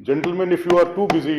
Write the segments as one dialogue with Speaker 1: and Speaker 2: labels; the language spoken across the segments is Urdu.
Speaker 1: Gentlemen, if you are too busy,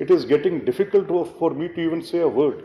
Speaker 1: it is getting difficult for me to even say a word.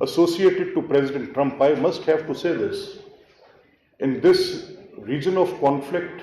Speaker 1: associated to President Trump. I must have to say this. In this region of conflict,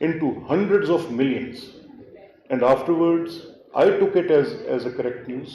Speaker 1: into hundreds of millions, and afterwards I took it as a correct news.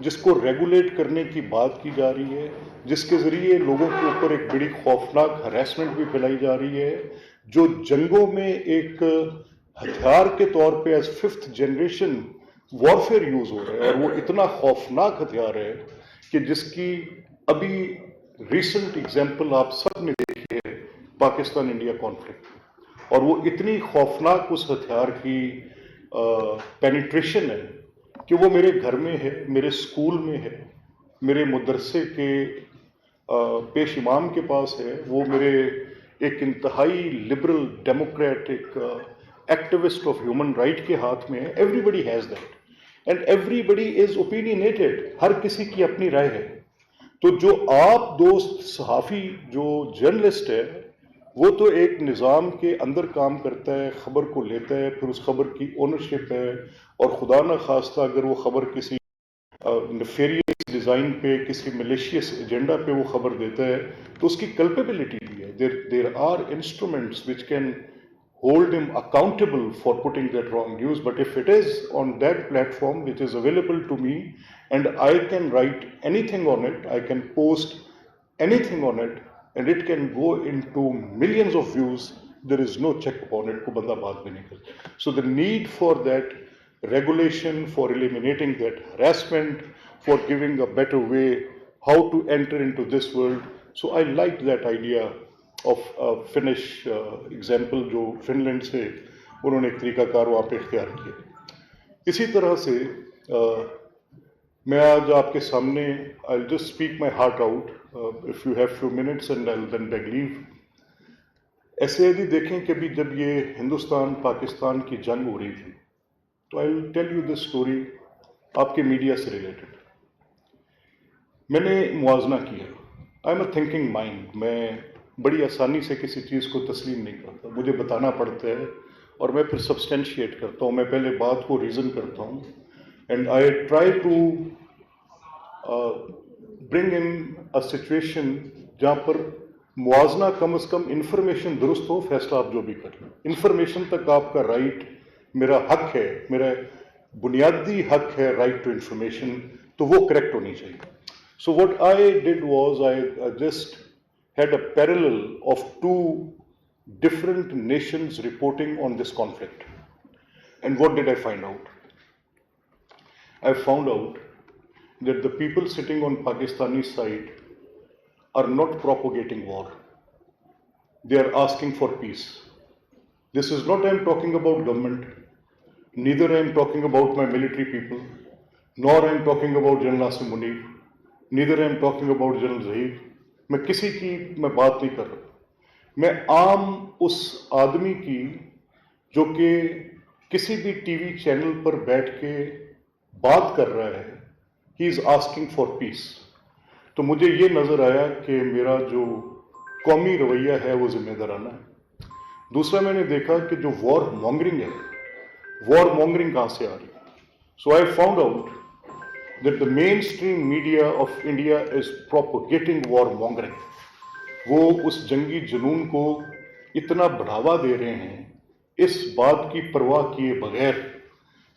Speaker 1: جس کو ریگولیٹ کرنے کی بات کی جا رہی ہے, جس کے ذریعے لوگوں کے اوپر ایک بڑی خوفناک ہراسمنٹ بھی پھیلائی جا رہی ہے, جو جنگوں میں ایک ہتھیار کے طور پہ as 5th generation warfare use ہو رہا ہے, اور وہ اتنا خوفناک ہتھیار ہے کہ جس کی ابھی ریسنٹ ایگزامپل آپ سب نے دیکھی ہے پاکستان انڈیا کانفلکٹ, اور وہ اتنی خوفناک اس ہتھیار کی پینیٹریشن ہے کہ وہ میرے گھر میں ہے, میرے اسکول میں ہے, میرے مدرسے کے پیش امام کے پاس ہے, وہ میرے ایک انتہائی liberal democratic activist of human right کے ہاتھ میں ہے. Everybody has that and everybody is opinionated, ہر کسی کی اپنی رائے ہے. تو جو آپ دوست صحافی جو جرنلسٹ ہے وہ تو ایک نظام کے اندر کام کرتا ہے, خبر کو لیتا ہے, پھر اس خبر کی اونرشپ ہے, اور خدا نہ خواستہ اگر وہ خبر کسی نیفیریس ڈیزائن پہ, کسی ملیشیس ایجنڈا پہ وہ خبر دیتا ہے تو اس کی کلپیبلٹی بھی ہے. There are instruments which can hold him accountable for putting that wrong news. But if it is on that platform which is available to me and I can write anything on it, I can post anything on it, and it can go into millions of views, there is no check upon it. Ko banda baat bhi nahi kare. So the need for that regulation, for eliminating that harassment, for giving a better way how to enter into this world. So I like that idea of finish example جو فن لینڈ سے انہوں نے ایک طریقہ کار وہاں پہ اختیار کیا. اسی طرح سے میں آج آپ کے سامنے I will just speak my heart out if you have few minutes and I will then beg leave. ایسے بھی دیکھیں کہ ابھی جب یہ ہندوستان پاکستان کی جنگ ہو رہی تھی تو I will tell you this story آپ کے میڈیا سے ریلیٹڈ. میں نے موازنہ کیا. I am a thinking mind, میں بڑی آسانی سے کسی چیز کو تسلیم نہیں کرتا, مجھے بتانا پڑتا ہے اور میں پھر سبسٹینشیٹ کرتا ہوں, میں پہلے بات کو ریزن کرتا ہوں, and I try to bring in a situation جہاں پر موازنہ کم از کم انفارمیشن درست ہو, فیصلہ آپ جو بھی کر لیں. انفارمیشن تک آپ کا رائٹ میرا حق ہے, میرا بنیادی حق ہے رائٹ ٹو انفارمیشن, تو وہ کریکٹ ہونی چاہیے. So what I did was I just had a parallel of two different nations reporting on this conflict. And what did I find out? I found out that the people sitting on Pakistani side are not propagating war. They are asking for peace. This is not I am talking about government, neither I am talking about my military people, nor I am talking about General Asim Munir, neither I am talking about General Zahir. میں کسی کی میں بات نہیں کر رہا, میں عام اس آدمی کی جو کہ کسی بھی ٹی وی چینل پر بیٹھ کے بات کر رہا ہے, ہی از آسکنگ فار پیس. تو مجھے یہ نظر آیا کہ میرا جو قومی رویہ ہے وہ ذمہ دارانہ ہے. دوسرا میں نے دیکھا کہ جو وار مانگرنگ ہے, وار مانگرنگ کہاں سے آ رہی ہے. So I found out that the mainstream media of India is propagating war mongering. وہ اس جنگی جنون کو اتنا بڑھاوا دے رہے ہیں اس بات کی پرواہ کیے بغیر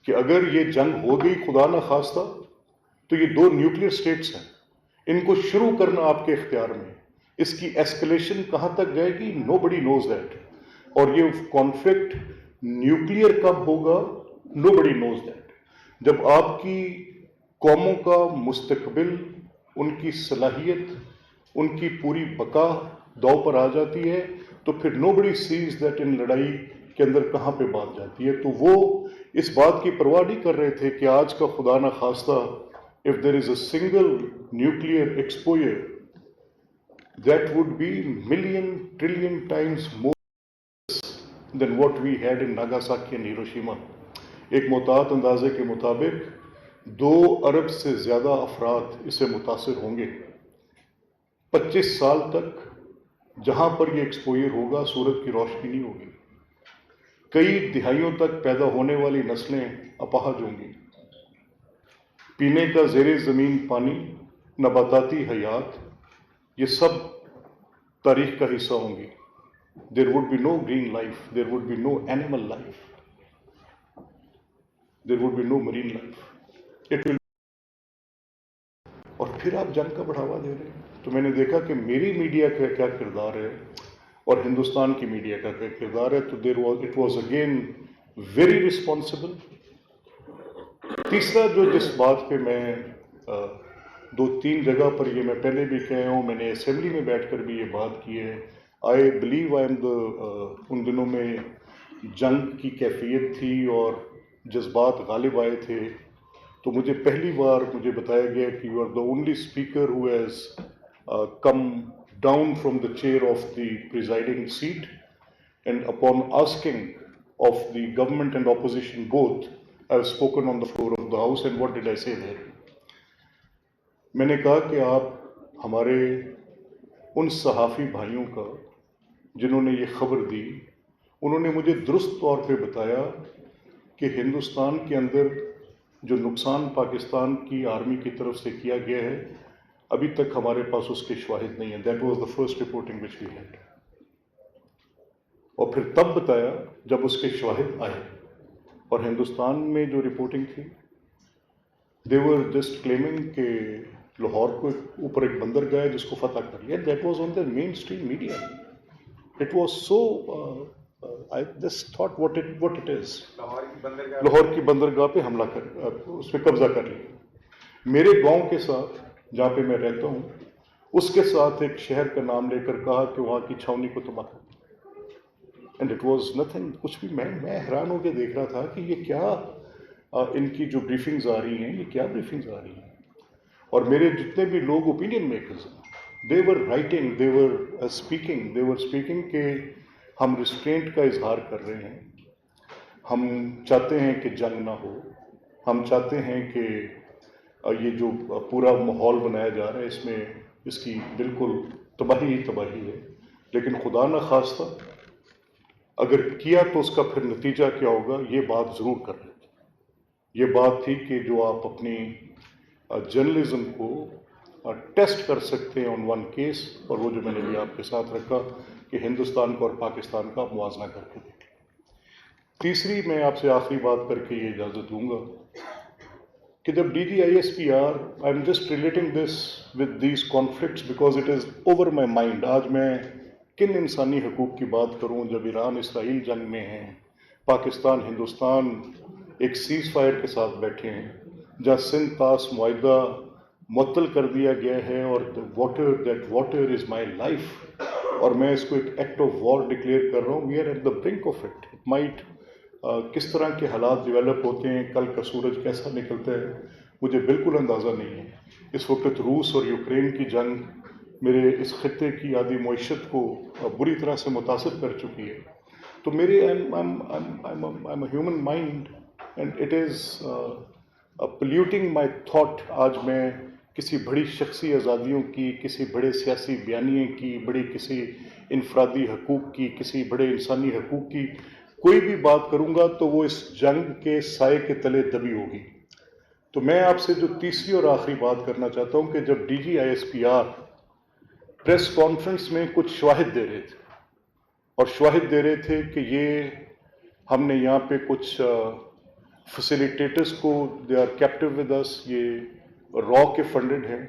Speaker 1: کہ اگر یہ جنگ ہو گئی خدا نہ خواستہ تو یہ 2 نیوکلیئر سٹیٹس ہیں, ان کو شروع کرنا آپ کے اختیار میں. اس کی ایسکلیشن کہاں تک جائے گی, نو بڈی نوز دیٹ. اور یہ کانفلکٹ نیوکلیئر کب ہوگا, نو بڈی نوز دیٹ. جب آپ کی قوموں کا مستقبل, ان کی صلاحیت, ان کی پوری بقا داؤ پر آ جاتی ہے تو پھر نو بڈی سیز دیٹ ان لڑائی کے اندر کہاں پہ بات جاتی ہے. تو وہ اس بات کی پرواہ نہیں کر رہے تھے کہ آج کا خدا نہ خواستہ if there is a single nuclear exposure that would be million trillion times more than what we had in Nagasaki and Hiroshima. ایک محتاط اندازے کے مطابق 2 ارب سے زیادہ افراد اس سے متاثر ہوں گے. 25 سال تک جہاں پر یہ ایکسپوئر ہوگا سورج کی روشنی نہیں ہوگی. کئی دہائیوں تک پیدا ہونے والی نسلیں اپاہج ہوں گی. پینے کا زیر زمین پانی, نباتاتی حیات, یہ سب تاریخ کا حصہ ہوں گی. There would be no green life, there would be no animal life, there would be no marine life. It will پھر آپ جنگ کا بڑھاوا دے رہے ہیں. تو میں نے دیکھا کہ میری میڈیا کا کیا کردار ہے اور ہندوستان کی میڈیا کا کیا کردار ہے. تو it was again very responsible. تیسرا جو جس بات پہ میں 2-3 جگہ پر یہ میں پہلے بھی کہہ ہوں, میں نے اسمبلی میں بیٹھ کر بھی یہ بات کی ہے. آئی بلیو آئی ایم ان دنوں میں جنگ کی کیفیت تھی اور جذبات غالب آئے تھے. تو مجھے پہلی بار مجھے بتایا گیا کہ you are the only speaker who has come down from the chair of the presiding seat, and upon asking of the government and opposition both I have spoken on the floor of the house. And what did I say there? میں نے کہا کہ آپ ہمارے ان صحافی بھائیوں کا جنہوں نے یہ خبر دی, انہوں نے مجھے درست طور پہ بتایا کہ ہندوستان کے اندر جو نقصان پاکستان کی آرمی کی طرف سے کیا گیا ہے ابھی تک ہمارے پاس اس کے شواہد نہیں ہیں. That was the first reporting which we had. اور پھر تب بتایا جب اس کے شواہد آئے. اور ہندوستان میں جو رپورٹنگ تھی, دے ور جسٹ کلیمنگ کہ لاہور کو اوپر ایک بندرگاہ ہے جس کو فتح کر لیا. That was on the mainstream media. It was so I just thought what it is. Lahore کی بندرگاہ پہ حملہ اس پہ قبضہ کر لیا. میرے گاؤں کے ساتھ جہاں پہ میں رہتا ہوں اس کے ساتھ ایک شہر کا نام لے کر کہا کہ وہاں کی چھاونی کو تباہ کر دیا. And it was nothing. کچھ بھی میں حیران ہو کے دیکھ رہا تھا کہ یہ کیا ان کی جو بریفنگز آ رہی ہیں, یہ کیا بریفنگز آ رہی ہیں. اور میرے جتنے بھی لوگ اوپینین میکرز ہیں, they were writing, they were speaking کہ ہم ریسٹرینٹ کا اظہار کر رہے ہیں, ہم چاہتے ہیں کہ جنگ نہ ہو, ہم چاہتے ہیں کہ یہ جو پورا ماحول بنایا جا رہا ہے اس میں اس کی بالکل تباہی ہی تباہی ہے. لیکن خدا نہ خواستہ اگر کیا تو اس کا پھر نتیجہ کیا ہوگا یہ بات ضرور کر رہے تھے. یہ بات تھی کہ جو آپ اپنی جرنلزم کو ٹیسٹ کر سکتے ہیں آن ون کیس, اور وہ جو میں نے بھی آپ کے ساتھ رکھا کہ ہندوستان کا اور پاکستان کا موازنہ کر کے دیکھ لیں. تیسری میں آپ سے آخری بات کر کے یہ اجازت دوں گا کہ جب DGISP I am just relating this with these conflicts because it is over my mind. آج میں کن انسانی حقوق کی بات کروں جب ایران اسرائیل جنگ میں ہیں, پاکستان ہندوستان ایک سیز فائر کے ساتھ بیٹھے ہیں, جہاں سندھ طاس معاہدہ معطل کر دیا گیا ہے, اور that water is my life, اور میں اس کو ایک ایکٹ آف وار ڈکلیئر کر رہا ہوں. We are at the brink of it. It might کس طرح کے حالات ڈیولپ ہوتے ہیں, کل کا سورج کیسا نکلتا ہے, مجھے بالکل اندازہ نہیں ہے. اس وقت روس اور یوکرین کی جنگ میرے اس خطے کی آدھی معیشت کو بری طرح سے متاثر کر چکی ہے. تو میرے human mind and it is polluting my thought. آج میں کسی بڑی شخصی آزادیوں کی, کسی بڑے سیاسی بیانیے کی, بڑی کسی انفرادی حقوق کی, کسی بڑے انسانی حقوق کی کوئی بھی بات کروں گا تو وہ اس جنگ کے سائے کے تلے دبی ہوگی. تو میں آپ سے جو تیسری اور آخری بات کرنا چاہتا ہوں کہ جب DGISP پریس کانفرنس میں کچھ شواہد دے رہے تھے, اور شواہد دے رہے تھے کہ یہ ہم نے یہاں پہ کچھ فیسیلیٹیٹرز کو they are captive with us, یہ را کے فنڈڈ ہیں,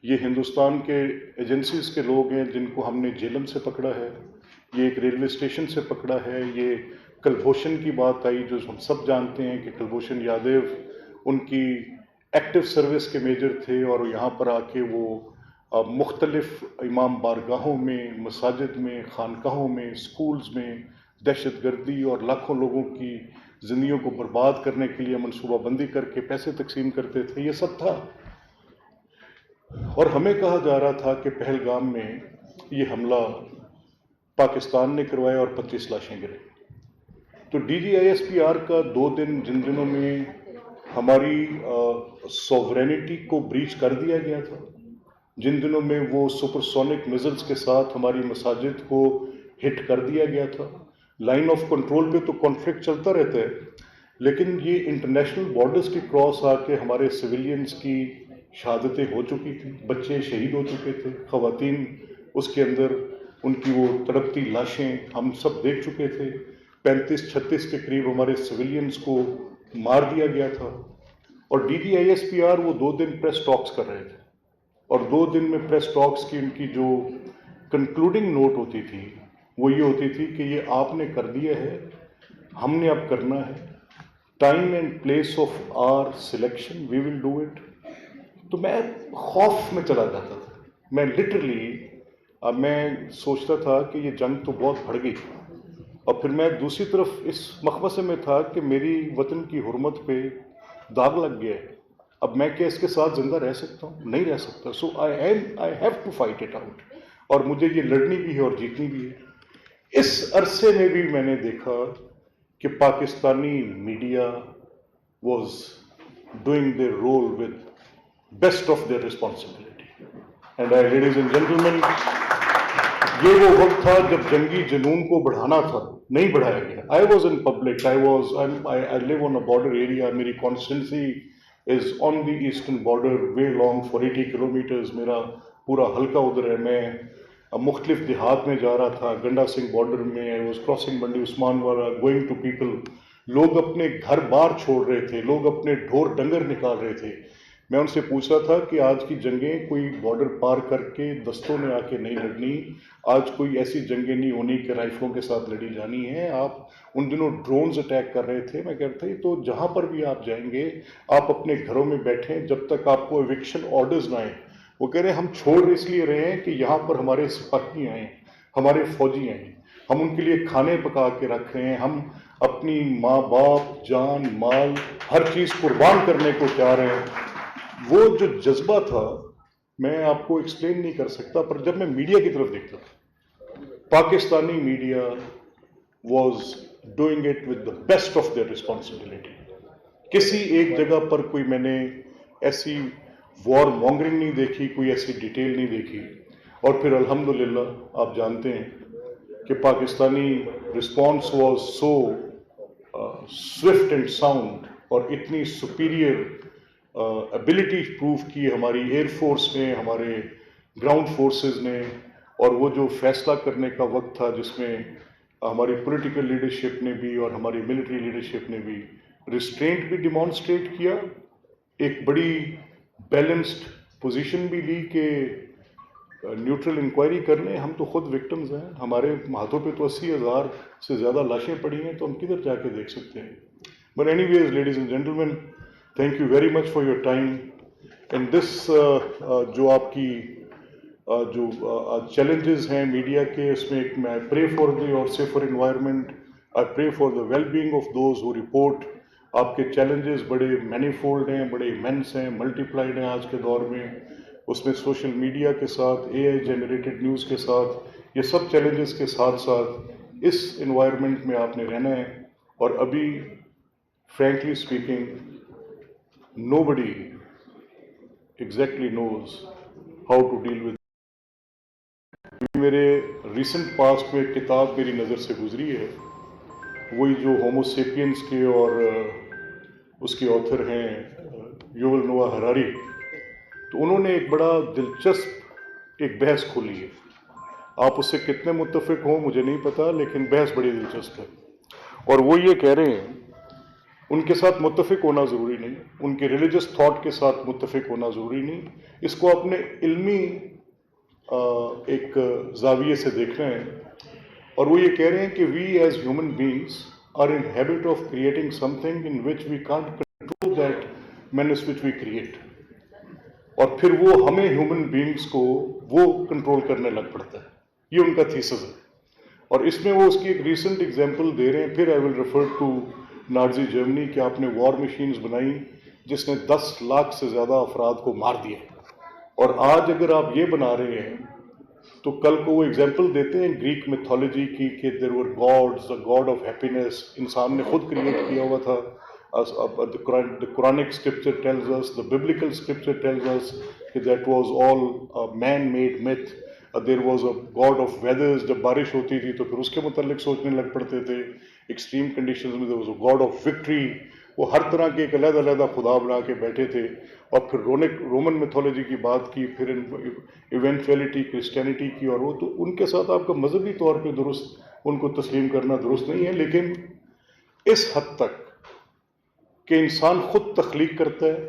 Speaker 1: یہ ہندوستان کے ایجنسیز کے لوگ ہیں جن کو ہم نے جیلم سے پکڑا ہے, یہ ایک ریلوے اسٹیشن سے پکڑا ہے. یہ کلبھوشن کی بات آئی جو ہم سب جانتے ہیں کہ کلبھوشن یادیو ان کی ایکٹیو سروس کے میجر تھے, اور یہاں پر آ کے وہ مختلف امام بارگاہوں میں, مساجد میں, خانقاہوں میں, سکولز میں دہشت گردی اور لاکھوں لوگوں کی زندگیوں کو برباد کرنے کے لیے منصوبہ بندی کر کے پیسے تقسیم کرتے تھے. یہ سب تھا, اور ہمیں کہا جا رہا تھا کہ پہلگام میں یہ حملہ پاکستان نے کروایا اور 25 لاشیں گریں. تو DGISP کا 2 دن جن دنوں میں ہماری سوورینٹی کو بریچ کر دیا گیا تھا, جن دنوں میں وہ سپر سونک میزلز کے ساتھ ہماری مساجد کو ہٹ کر دیا گیا تھا. لائن آف کنٹرول پہ تو کانفلکٹ چلتا رہتا ہے, لیکن یہ انٹرنیشنل بارڈرز کی کراس آ کے ہمارے سویلینز کی شہادتیں ہو چکی تھیں, بچے شہید ہو چکے تھے, خواتین اس کے اندر ان کی وہ تڑپتی لاشیں ہم سب دیکھ چکے تھے. 35-36 کے قریب ہمارے سویلینز کو مار دیا گیا تھا. اور DGISP وہ 2 دن پریس ٹاکس کر رہے تھے, اور 2 دن میں پریس ٹاکس کی ان کی جو کنکلوڈنگ نوٹ ہوتی تھی وہ یہ ہوتی تھی کہ یہ آپ نے کر دیا ہے، ہم نے اب کرنا ہے، time and place of our selection we will do it. تو میں خوف میں چلا جاتا تھا. میں لٹرلی میں سوچتا تھا کہ یہ جنگ تو بہت بڑھ گئی، اور پھر میں دوسری طرف اس مخمصے میں تھا کہ میری وطن کی حرمت پہ داغ لگ گیا ہے. اب میں کیا اس کے ساتھ زندہ رہ سکتا ہوں؟ نہیں رہ سکتا. So I have to fight it out, اور مجھے یہ لڑنی بھی ہے اور جیتنی بھی ہے. اس عرصے میں بھی میں نے دیکھا کہ Pakistani media was doing their role with best of their responsibility. And ladies and gentleman, یہ وہ وقت تھا جب جنگی جنون کو بڑھانا تھا، نہیں بڑھایا گیا. I was in public, I live on a border area. میری constituency is on the eastern border way long for 80 kilometres. میرا پورا حلقہ ادھر ہے. میں مختلف دیہات میں جا رہا تھا. گنڈا سنگھ بارڈر میں آئی واز کراسنگ منڈی عثمان والا، گوئنگ ٹو پیپل. لوگ اپنے گھر بار چھوڑ رہے تھے، لوگ اپنے ڈھور ڈنگر نکال رہے تھے. میں ان سے پوچھ رہا تھا کہ آج کی جنگیں کوئی بارڈر پار کر کے دستوں نے آ کے نہیں لڑنی. آج کوئی ایسی جنگیں نہیں ہونی کہ رائفلوں کے ساتھ لڑی جانی ہیں. آپ ان دنوں ڈرونز اٹیک کر رہے تھے. میں کہتا ہوں تو جہاں پر بھی آپ جائیں گے آپ اپنے گھروں میں بیٹھیں جب تک آپ کو ایوکشن آرڈرز نہ آئیں. وہ کہہ رہے ہیں ہم چھوڑ اس لیے رہے ہیں کہ یہاں پر ہمارے سپاہی آئیں، ہمارے فوجی آئیں، ہم ان کے لیے کھانے پکا کے رکھ رہے ہیں، ہم اپنی ماں باپ جان مال ہر چیز قربان کرنے کو تیار ہیں. وہ جو جذبہ تھا میں آپ کو ایکسپلین نہیں کر سکتا. پر جب میں میڈیا کی طرف دیکھتا تھا، Pakistani media was doing it with the best of their responsibility. کسی ایک جگہ پر کوئی میں نے ایسی وار مونگرنگ نہیں دیکھی، کوئی ایسی ڈیٹیل نہیں دیکھی. اور پھر الحمدللہ آپ جانتے ہیں کہ Pakistani response was so Swift and sound, اور اتنی سپیریئر ایبلٹی پروف کی ہماری ایئر فورس نے، ہمارے گراؤنڈ فورسز نے. اور وہ جو فیصلہ کرنے کا وقت تھا جس میں ہماری پولیٹیکل لیڈرشپ نے بھی اور ہماری ملٹری لیڈرشپ نے بھی ریسٹرینٹ بھی ڈیمانسٹریٹ کیا، ایک بڑی بیلنسڈ پوزیشن بھی لی کہ نیوٹرل انکوائری کر لیں. ہم تو خود وکٹمز ہیں، ہمارے ہاتھوں پہ تو 80,000 سے زیادہ لاشیں پڑی ہیں، تو ہم کدھر جا کے دیکھ سکتے ہیں. But anyways ladies and gentleman, thank you very much for your time. And this جو آپ کی جو چیلنجز ہیں میڈیا کے، اس میں ایک میں پرے فار دی اور safer environment, I pray for the well being of those who report. آپ کے چیلنجز بڑے مینی فولڈ ہیں، بڑے ایمنس ہیں، ملٹی پلائڈ ہیں آج کے دور میں. اس میں سوشل میڈیا کے ساتھ، اے آئی جنریٹڈ نیوز کے ساتھ، یہ سب چیلنجز کے ساتھ ساتھ اس انوائرمنٹ میں آپ نے رہنا ہے. اور ابھی frankly speaking nobody exactly knows how to deal with. میرے ریسنٹ پاسٹ میں ایک کتاب میری نظر سے گزری ہے، وہی جو ہومو سیپینس کے اور اس کے آتھر ہیں یوول نوآ ہراری. تو انہوں نے ایک بڑا دلچسپ ایک بحث کھولی ہے. آپ اس سے کتنے متفق ہوں مجھے نہیں پتا، لیکن بحث بڑی دلچسپ ہے. اور وہ یہ کہہ رہے ہیں ان کے ساتھ متفق ہونا ضروری نہیں، ان کے ریلیجس تھاٹ کے ساتھ متفق ہونا ضروری نہیں، اس کو اپنے علمی ایک زاویے سے دیکھنا ہے. اور وہ یہ کہہ رہے ہیں کہ we as human beings are in habit of creating something in which we can't control that means which we create. اور پھر وہ ہمیں ہیومن بینگس کو وہ کنٹرول کرنے لگ پڑتا ہے. یہ ان کا تھیسس ہے. اور اس میں وہ اس کی ایک ریسنٹ ایگزامپل دے رہے ہیں. پھر I will refer to Nazi Germany کہ آپ نے وار مشینز بنائی جس نے 10 لاکھ سے زیادہ افراد کو مار دیا. اور آج اگر آپ یہ بنا رہے ہیں تو کل کو وہ ایگزامپل دیتے ہیں گریک میتھولوجی کی کہ there were gods, the god of happiness انسان نے خود کریٹ کیا ہوا تھا. The Quranic scripture tells us, the biblical scripture tells us that was all a man-made myth. There was a god of weathers. جب بارش ہوتی تھی تو پھر اس کے متعلق سوچنے لگ پڑتے تھے. ایکسٹریم کنڈیشنز میں there was a god of victory. وہ ہر طرح کے ایک علیحدہ علیحدہ خدا بنا کے بیٹھے تھے. اور پھر رومن میتھولوجی کی بات کی، پھر ایونچویلٹی کرسچینٹی کی. اور وہ تو ان کے ساتھ آپ کا مذہبی طور پہ درست ان کو تسلیم کرنا درست نہیں ہے. لیکن اس حد تک کہ انسان خود تخلیق کرتا ہے،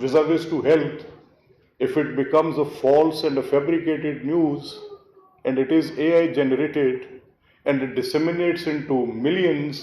Speaker 1: vis-a-vis to health, if it becomes a false and a fabricated news and it is AI generated and it disseminates into millions,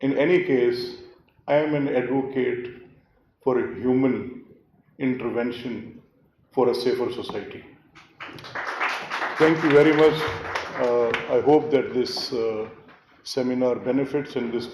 Speaker 1: In any case, I am an advocate for a human intervention for a safer society. Thank you very much. I hope that this seminar benefits and this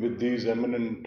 Speaker 1: with these eminent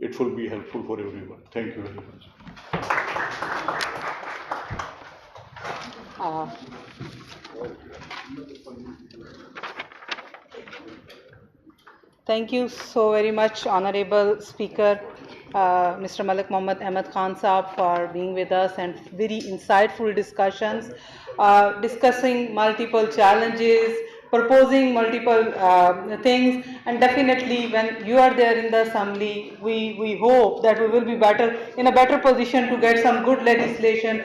Speaker 1: it will be helpful for everyone. Thank you very much.
Speaker 2: Thank you so very much, Honorable Speaker, Mr. Malik Mohammad Ahmed Khan Saab, for being with us and very insightful discussions, discussing multiple challenges, proposing multiple things, and definitely when you are there in the assembly, we hope that we will be in a better position to get some good legislation.